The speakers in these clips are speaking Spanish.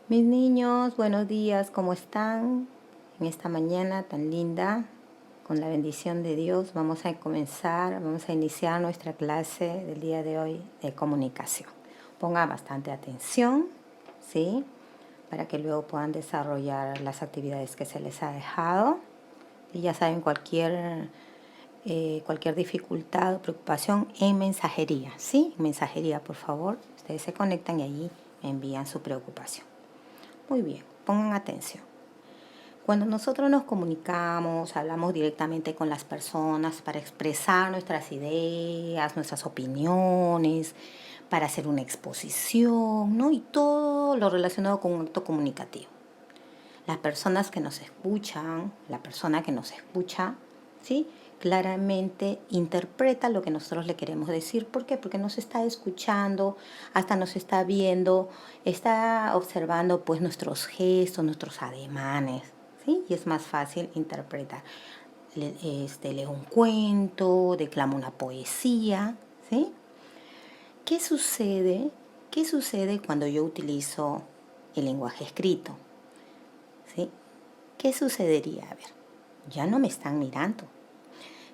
Mis niños, buenos días, ¿cómo están? En esta mañana tan linda, con la bendición de Dios, vamos a iniciar nuestra clase del día de hoy de comunicación. Ponga bastante atención, ¿sí? Para que luego puedan desarrollar las actividades que se les ha dejado. Y ya saben, cualquier dificultad o preocupación en mensajería, ¿sí? Mensajería, por favor. Ustedes se conectan y allí me envían su preocupación. Muy bien, pongan atención. Cuando nosotros nos comunicamos, hablamos directamente con las personas para expresar nuestras ideas, nuestras opiniones, para hacer una exposición, ¿no? Y todo lo relacionado con un acto comunicativo. Las personas que nos escuchan, la persona que nos escucha, ¿sí? Claramente interpreta lo que nosotros le queremos decir. ¿Por qué? Porque nos está escuchando, hasta nos está viendo, está observando pues nuestros gestos, nuestros ademanes, ¿sí? Y es más fácil interpretar. Leo un cuento, declamo una poesía, ¿sí? ¿Qué sucede? ¿Qué sucede cuando yo utilizo el lenguaje escrito? ¿Sí? ¿Qué sucedería? A ver, ya no me están mirando,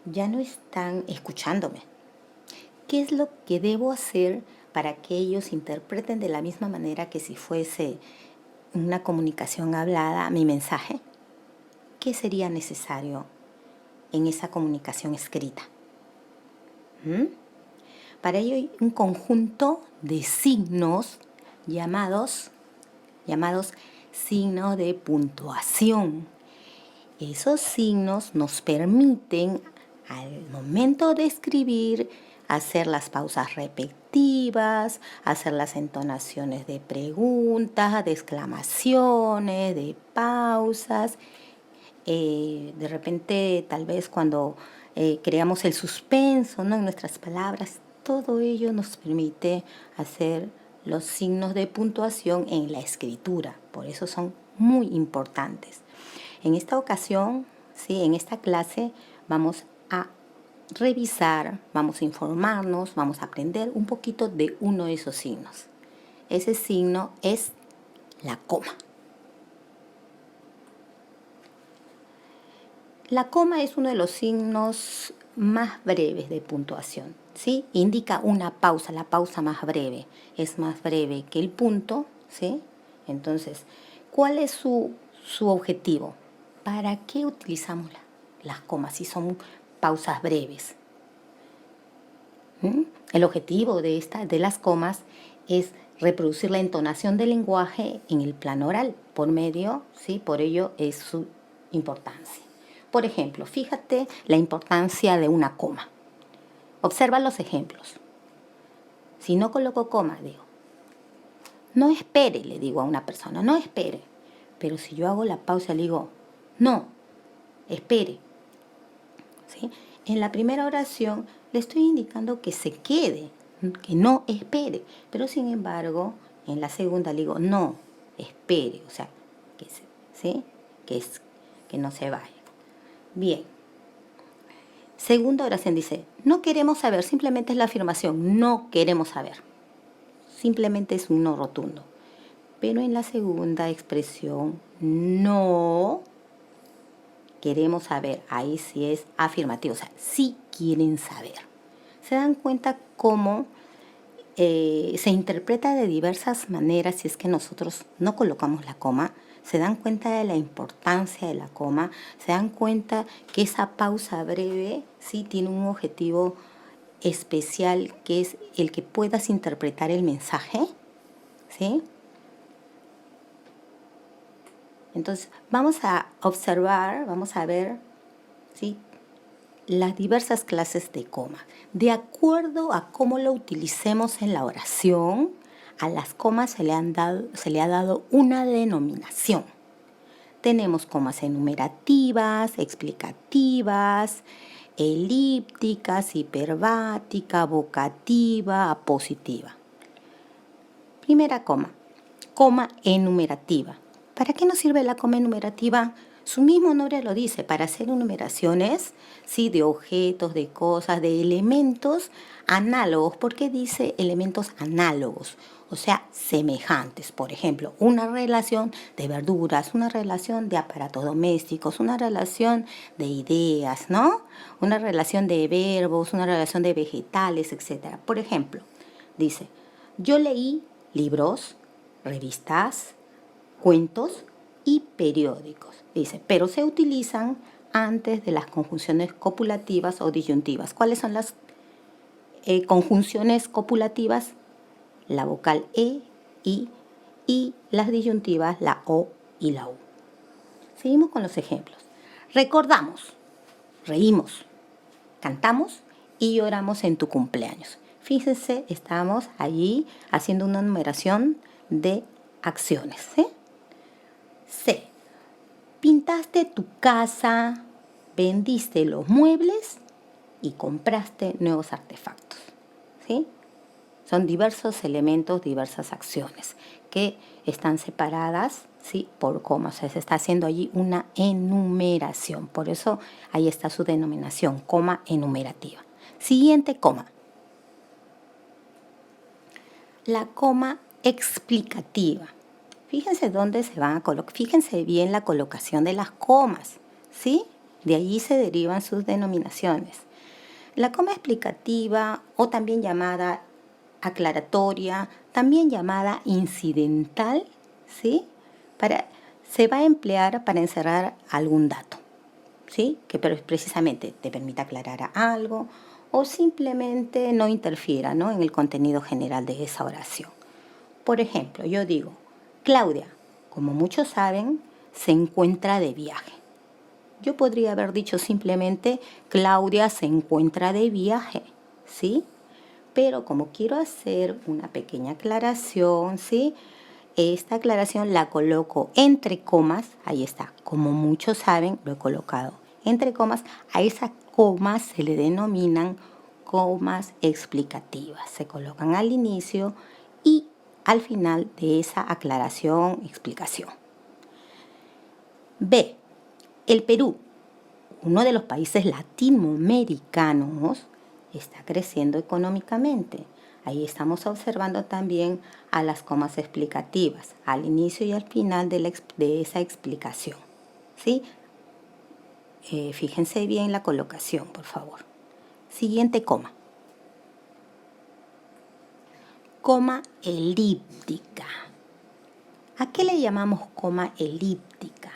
ya no están escuchándome. ¿Qué es lo que debo hacer para que ellos interpreten de la misma manera que si fuese una comunicación hablada mi mensaje? ¿Qué sería necesario en esa comunicación escrita? Para ello hay un conjunto de signos llamados signos de puntuación. Esos signos nos permiten al momento de escribir hacer las pausas repetitivas, hacer las entonaciones de preguntas, de exclamaciones, de pausas. De repente, tal vez cuando creamos el suspenso, ¿no? En nuestras palabras, todo ello nos permite hacer los signos de puntuación en la escritura. Por eso son muy importantes. En esta ocasión, ¿sí? En esta clase vamos a revisar, vamos a informarnos, vamos a aprender un poquito de uno de esos signos. Ese signo es la coma. La coma es uno de los signos más breves de puntuación, ¿sí? Indica una pausa, la pausa más breve. Es más breve que el punto, ¿sí? Entonces, ¿cuál es su objetivo? ¿Para qué utilizamos las comas si son pausas breves? El objetivo de las comas es reproducir la entonación del lenguaje en el plano oral por medio, ¿sí? Por ello es su importancia. Por ejemplo, fíjate la importancia de una coma. Observa los ejemplos. Si no coloco coma, digo, no espere, le digo a una persona, no espere. Pero si yo hago la pausa, le digo, no, espere. ¿Sí? En la primera oración le estoy indicando que se quede, que no espere. Pero sin embargo, en la segunda le digo, no, espere. O sea, ¿sí? Que no se vaya. Bien. Segunda oración dice, no queremos saber, simplemente es la afirmación, no queremos saber. Simplemente es un no rotundo. Pero en la segunda expresión, no queremos saber, ahí sí es afirmativo, o sea, sí quieren saber. ¿Se dan cuenta cómo se interpreta de diversas maneras si es que nosotros no colocamos la coma? ¿Se dan cuenta de la importancia de la coma? ¿Se dan cuenta que esa pausa breve sí tiene un objetivo especial que es el que puedas interpretar el mensaje? ¿Sí? Entonces, vamos a observar, vamos a ver, ¿sí? Las diversas clases de coma. De acuerdo a cómo lo utilicemos en la oración, a las comas se le ha dado una denominación. Tenemos comas enumerativas, explicativas, elípticas, hiperbática, vocativa, apositiva. Primera coma enumerativa. ¿Para qué nos sirve la coma enumerativa? Su mismo nombre lo dice, para hacer enumeraciones, sí, de objetos, de cosas, de elementos análogos. ¿Por qué dice elementos análogos? O sea, semejantes. Por ejemplo, una relación de verduras, una relación de aparatos domésticos, una relación de ideas, ¿no? Una relación de verbos, una relación de vegetales, etc. Por ejemplo, dice, yo leí libros, revistas, cuentos y periódicos. Dice, pero se utilizan antes de las conjunciones copulativas o disyuntivas. ¿Cuáles son las conjunciones copulativas? La vocal E, I, y las disyuntivas, la O y la U. Seguimos con los ejemplos. Recordamos, reímos, cantamos y lloramos en tu cumpleaños. Fíjense, estamos allí haciendo una numeración de acciones. C. Pintaste tu casa, vendiste los muebles y compraste nuevos artefactos. ¿Sí? Son diversos elementos, diversas acciones que están separadas, ¿sí?, por comas. O sea, se está haciendo allí una enumeración. Por eso ahí está su denominación, coma enumerativa. Siguiente coma. La coma explicativa. Fíjense dónde se van a colocar. Fíjense bien la colocación de las comas, ¿sí? De allí se derivan sus denominaciones. La coma explicativa, o también llamada aclaratoria, también llamada incidental, ¿sí? Se va a emplear para encerrar algún dato, ¿sí? Que precisamente te permita aclarar algo o simplemente no interfiera, ¿no?, en el contenido general de esa oración. Por ejemplo, yo digo, Claudia, como muchos saben, se encuentra de viaje. Yo podría haber dicho simplemente, Claudia se encuentra de viaje, ¿sí? Pero como quiero hacer una pequeña aclaración, ¿sí?, esta aclaración la coloco entre comas, ahí está, como muchos saben, lo he colocado entre comas. A esas comas se le denominan comas explicativas. Se colocan al inicio y al final de esa aclaración, explicación. B. El Perú, uno de los países latinoamericanos, está creciendo económicamente. Ahí estamos observando también a las comas explicativas, al inicio y al final de esa explicación, ¿sí? Fíjense bien la colocación, por favor. Siguiente coma. Coma elíptica. ¿A qué le llamamos coma elíptica?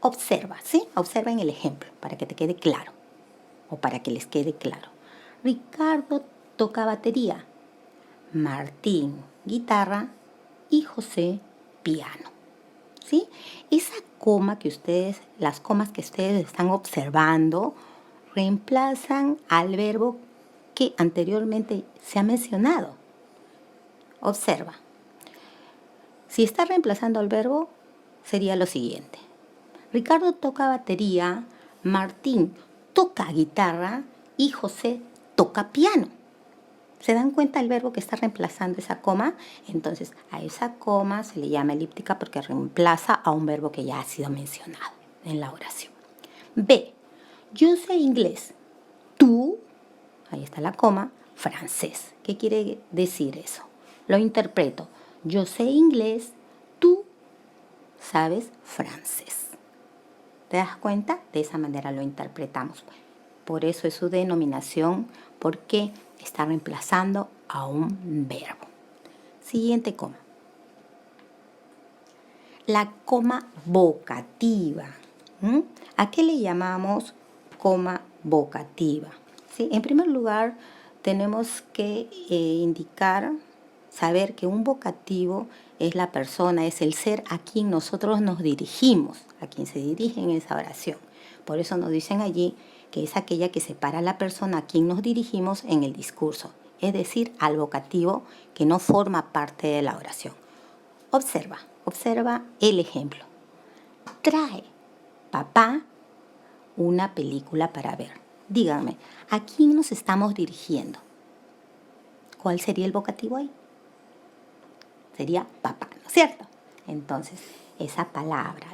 Observa, ¿sí? Observen el ejemplo para que te quede claro o para que les quede claro. Ricardo toca batería, Martín guitarra y José piano. ¿Sí? Esa coma las comas que ustedes están observando, reemplazan al verbo que anteriormente se ha mencionado. Observa. Si está reemplazando al verbo, sería lo siguiente. Ricardo toca batería, Martín toca guitarra y José toca piano. ¿Se dan cuenta el verbo que está reemplazando esa coma? Entonces, a esa coma se le llama elíptica porque reemplaza a un verbo que ya ha sido mencionado en la oración. B. Yo sé inglés. Tú, ahí está la coma, francés. ¿Qué quiere decir eso? Lo interpreto. Yo sé inglés, tú sabes francés. ¿Te das cuenta? De esa manera lo interpretamos. Por eso es su denominación, porque está reemplazando a un verbo. Siguiente coma. La coma vocativa. ¿A qué le llamamos coma vocativa? ¿Sí? En primer lugar, tenemos que saber que un vocativo es la persona, es el ser a quien nosotros nos dirigimos, a quien se dirige en esa oración. Por eso nos dicen allí que es aquella que separa a la persona a quien nos dirigimos en el discurso, es decir, al vocativo que no forma parte de la oración. Observa el ejemplo. Trae papá una película para ver. Díganme, ¿a quién nos estamos dirigiendo? ¿Cuál sería el vocativo ahí? Sería papá, ¿no es cierto? Entonces, esa palabra,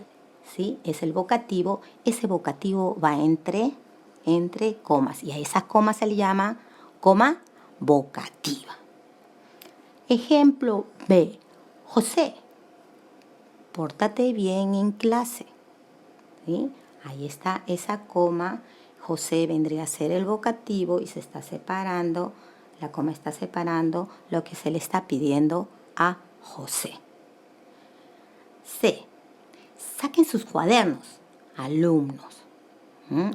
¿sí? Es el vocativo. Ese vocativo va entre comas y a esa coma se le llama coma vocativa. Ejemplo B. José, pórtate bien en clase. ¿Sí? Ahí está esa coma. José vendría a ser el vocativo y se está separando, la coma está separando lo que se le está pidiendo a José. C. Saquen sus cuadernos, alumnos.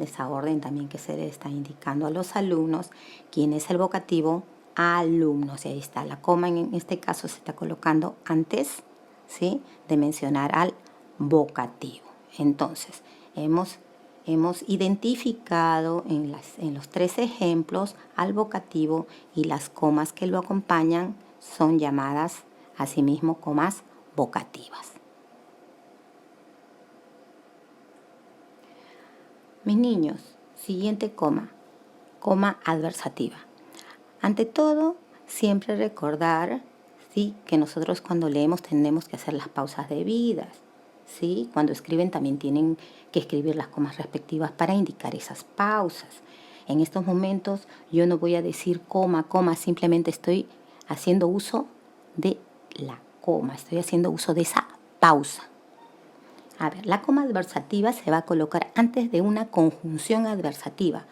Esa orden también que se le está indicando a los alumnos. ¿Quién es el vocativo? Alumnos. Y ahí está la coma, en este caso se está colocando antes, ¿sí?, de mencionar al vocativo. Entonces, hemos identificado en los 3 ejemplos al vocativo y las comas que lo acompañan son llamadas asimismo comas vocativas. Mis niños, siguiente coma adversativa. Ante todo, siempre recordar, ¿sí?, que nosotros cuando leemos tenemos que hacer las pausas debidas. ¿Sí? Cuando escriben también tienen que escribir las comas respectivas para indicar esas pausas. En estos momentos yo no voy a decir coma, simplemente estoy haciendo uso de la coma, estoy haciendo uso de esa pausa. A ver, la coma adversativa se va a colocar antes de una conjunción adversativa.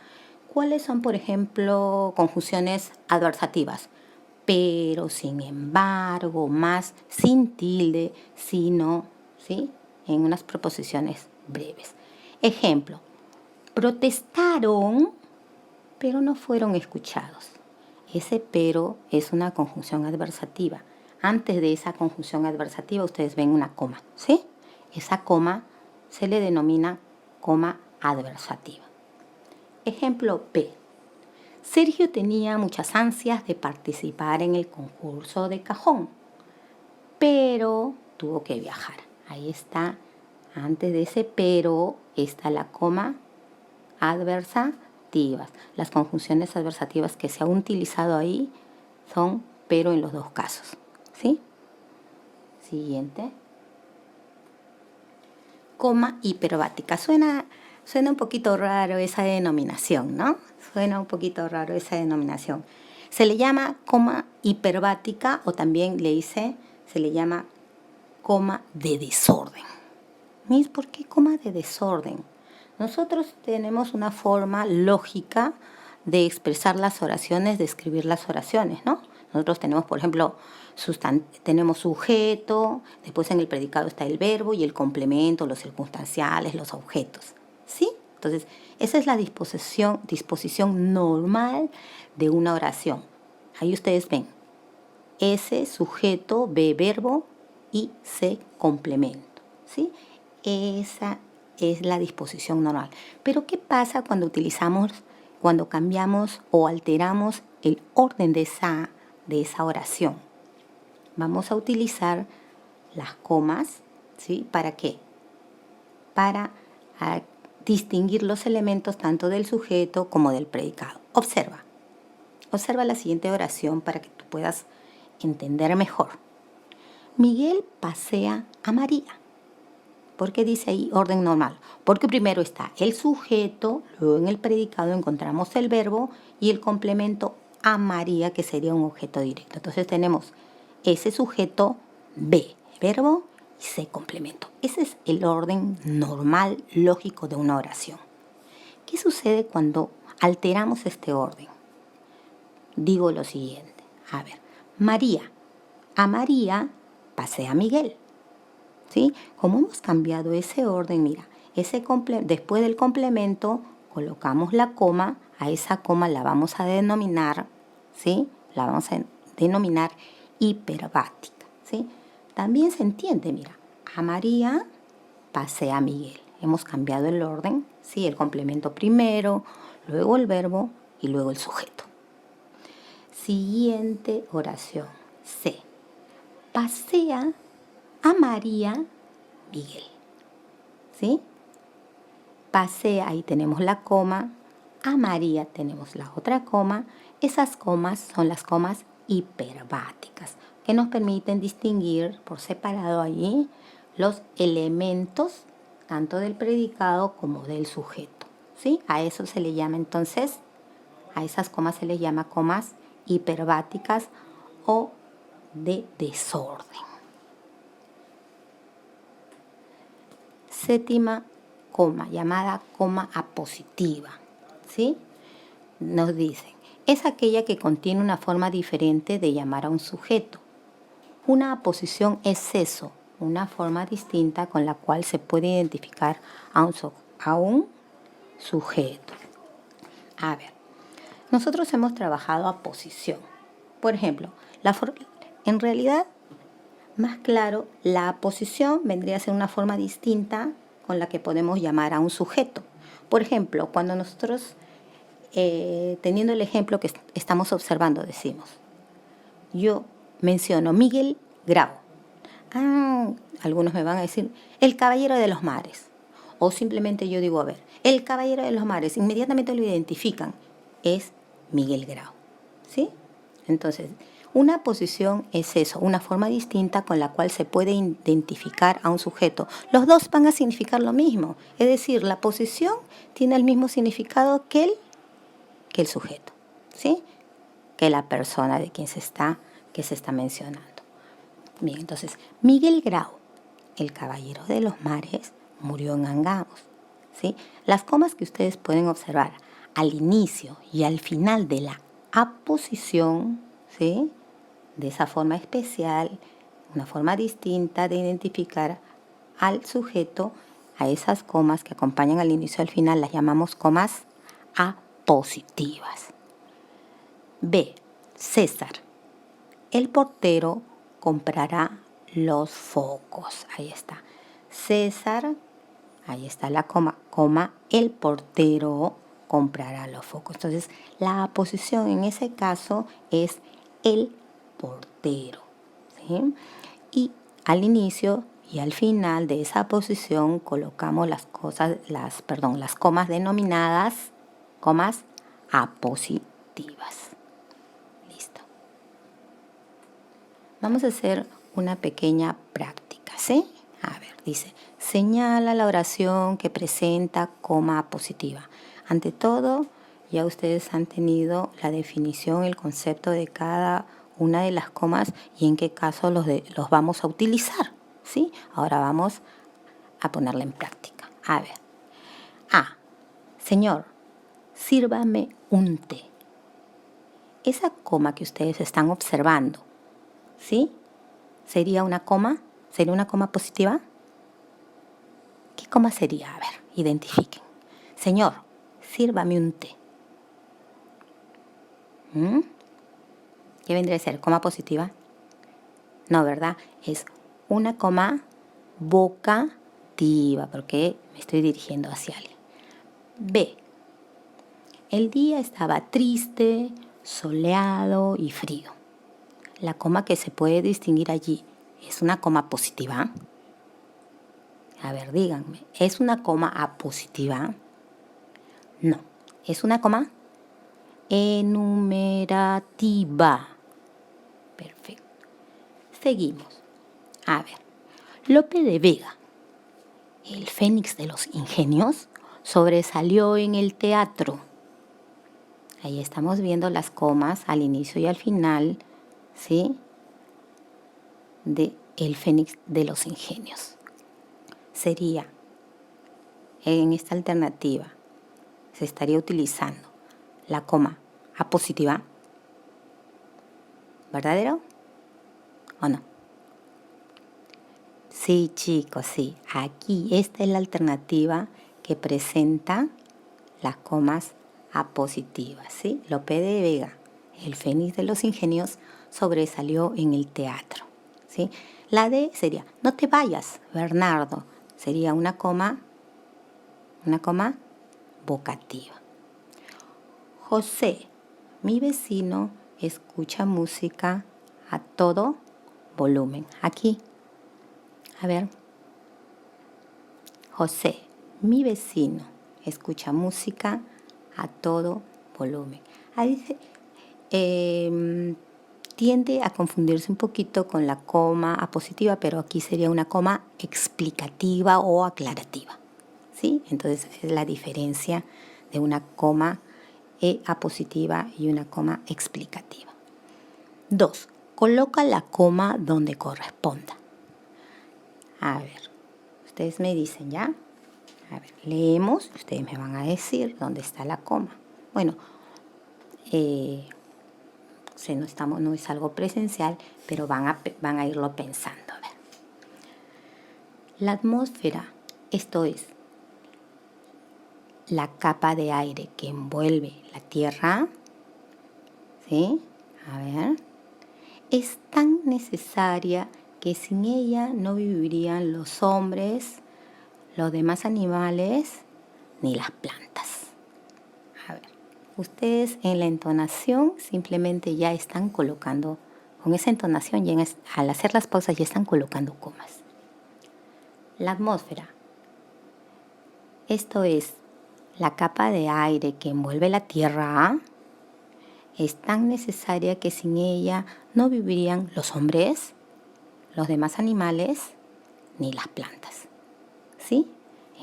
¿Cuáles son, por ejemplo, conjunciones adversativas? Pero, sin embargo, más, sin tilde, sino, ¿sí?, en unas proposiciones breves. Ejemplo, protestaron, pero no fueron escuchados. Ese pero es una conjunción adversativa. Antes de esa conjunción adversativa ustedes ven una coma, ¿sí? Esa coma se le denomina coma adversativa. Ejemplo B. Sergio tenía muchas ansias de participar en el concurso de cajón, pero tuvo que viajar. Ahí está, antes de ese pero está la coma adversativas. Las conjunciones adversativas que se han utilizado ahí son pero en los 2 casos. ¿Sí? Siguiente. Coma hiperbática. Suena un poquito raro esa denominación, ¿no? Suena un poquito raro esa denominación. Se le llama coma hiperbática o también se le llama coma de desorden. ¿Mis? ¿Por qué coma de desorden? Nosotros tenemos una forma lógica de expresar las oraciones, de escribir las oraciones, ¿no? Nosotros tenemos, por ejemplo, tenemos sujeto, después en el predicado está el verbo y el complemento, los circunstanciales, los objetos, ¿sí? Entonces, esa es la disposición normal de una oración. Ahí ustedes ven, S, sujeto, B, verbo y C, complemento, ¿sí? Esa es la disposición normal. Pero ¿qué pasa cuando cambiamos o alteramos el orden de esa oración? Vamos a utilizar las comas, ¿sí? ¿Para qué? Para distinguir los elementos tanto del sujeto como del predicado. Observa la siguiente oración para que tú puedas entender mejor. Miguel pasea a María. ¿Por qué dice ahí orden normal? Porque primero está el sujeto, luego en el predicado encontramos el verbo y el complemento a María, que sería un objeto directo. Entonces tenemos ese sujeto, B, verbo y C, complemento. Ese es el orden normal, lógico de una oración. ¿Qué sucede cuando alteramos este orden? Digo lo siguiente. A ver, a María pasea a Miguel. ¿Sí? Como hemos cambiado ese orden, mira, después del complemento colocamos la coma, a esa coma la vamos a denominar, ¿sí? La vamos a denominar hiperbática, ¿sí? También se entiende, mira, a María pasea a Miguel. Hemos cambiado el orden, ¿sí? El complemento primero, luego el verbo y luego el sujeto. Siguiente oración, C. Pasea a María Miguel, ¿sí? Pasea, ahí tenemos la coma, a María tenemos la otra coma. Esas comas son las comas hiperbáticas, que nos permiten distinguir por separado allí los elementos tanto del predicado como del sujeto, ¿sí? A eso se le llama entonces, a esas comas se les llama comas hiperbáticas o de desorden. Séptima coma, llamada coma apositiva, ¿sí? Nos dicen, es aquella que contiene una forma diferente de llamar a un sujeto. Una aposición es eso, una forma distinta con la cual se puede identificar a un sujeto. A ver, nosotros hemos trabajado aposición. Por ejemplo, en realidad, más claro, la aposición vendría a ser una forma distinta con la que podemos llamar a un sujeto. Por ejemplo, cuando nosotros, teniendo el ejemplo que estamos observando, decimos, yo menciono Miguel Grau. Algunos me van a decir, el caballero de los mares. O simplemente yo digo, a ver, el caballero de los mares, inmediatamente lo identifican, es Miguel Grau, ¿sí? Entonces, una posición es eso, una forma distinta con la cual se puede identificar a un sujeto. Los dos van a significar lo mismo, es decir, la posición tiene el mismo significado que el sujeto, ¿sí? Que la persona de quien se está mencionando. Bien, entonces, Miguel Grau, el caballero de los mares, murió en Angamos, ¿sí? Las comas que ustedes pueden observar al inicio y al final de la aposición, ¿sí? De esa forma especial, una forma distinta de identificar al sujeto, a esas comas que acompañan al inicio y al final, las llamamos comas apositivas. B. César. El portero comprará los focos. Ahí está. César, ahí está la coma, el portero comprará los focos. Entonces, la aposición en ese caso es el portero, ¿sí? Y al inicio y al final de esa posición colocamos las comas denominadas comas apositivas. Listo. Vamos a hacer una pequeña práctica, ¿sí? A ver, dice, señala la oración que presenta coma apositiva. Ante todo, ya ustedes han tenido la definición, el concepto de cada una de las comas y en qué caso los vamos a utilizar, ¿sí? Ahora vamos a ponerla en práctica. A ver. A. Señor, sírvame un té. Esa coma que ustedes están observando, ¿sí? ¿Sería una coma? ¿Sería una coma positiva? ¿Qué coma sería? A ver, identifiquen. Señor, sírvame un té. ¿Qué vendría a ser? ¿Coma positiva? No, ¿verdad? Es una coma vocativa, porque me estoy dirigiendo hacia alguien. B. El día estaba triste, soleado y frío. La coma que se puede distinguir allí, ¿es una coma positiva? A ver, díganme, ¿es una coma apositiva? No, es una coma enumerativa. Perfecto. Seguimos. A ver, Lope de Vega, el Fénix de los Ingenios, sobresalió en el teatro. Ahí estamos viendo las comas al inicio y al final, ¿sí? De el Fénix de los Ingenios. Sería, en esta alternativa, se estaría utilizando la coma apositiva. ¿Verdadero o no? Sí, chicos, sí. Aquí esta es la alternativa que presenta las comas apositivas, ¿sí? Lope de Vega, el Fénix de los Ingenios, sobresalió en el teatro, ¿sí? La D sería, no te vayas, Bernardo. Sería una coma vocativa. José, mi vecino, escucha música a todo volumen. Aquí, a ver. José, mi vecino, escucha música a todo volumen. Ahí dice, tiende a confundirse un poquito con la coma apositiva, pero aquí sería una coma explicativa o aclarativa, ¿sí? Entonces es la diferencia de una coma apositiva y una coma explicativa. 2. Coloca la coma donde corresponda. A ver, ustedes me dicen, ¿ya? A ver, leemos, ustedes me van a decir dónde está la coma. Bueno, no es algo presencial, pero van a irlo pensando. A ver. La atmósfera, esto es la capa de aire que envuelve la Tierra, ¿sí? A ver, es tan necesaria que sin ella no vivirían los hombres, los demás animales, ni las plantas. A ver, ustedes en la entonación simplemente ya están colocando, con esa entonación, al hacer las pausas ya están colocando comas. La atmósfera, esto es la capa de aire que envuelve la Tierra, es tan necesaria que sin ella no vivirían los hombres, los demás animales, ni las plantas. ¿Sí?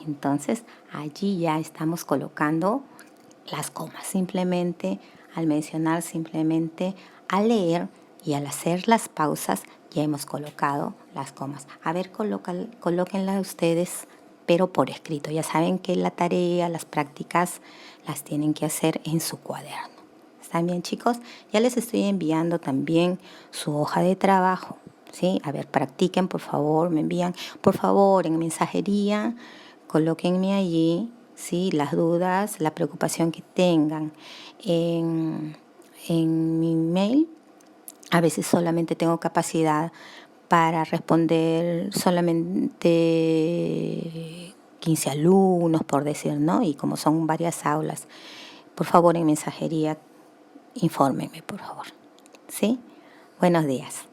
Entonces, allí ya estamos colocando las comas. Simplemente, al mencionar, simplemente al leer y al hacer las pausas, ya hemos colocado las comas. A ver, colóquenlas ustedes, pero por escrito. Ya saben que la tarea, las prácticas, las tienen que hacer en su cuaderno. ¿Están bien, chicos? Ya les estoy enviando también su hoja de trabajo, ¿sí? A ver, practiquen, por favor, me envían, por favor, en mensajería, colóquenme allí, ¿sí? Las dudas, la preocupación que tengan. En mi mail, a veces solamente tengo capacidad para responder solamente 15 alumnos, por decir, ¿no? Y como son varias aulas, por favor, en mensajería, infórmenme, por favor. ¿Sí? Buenos días.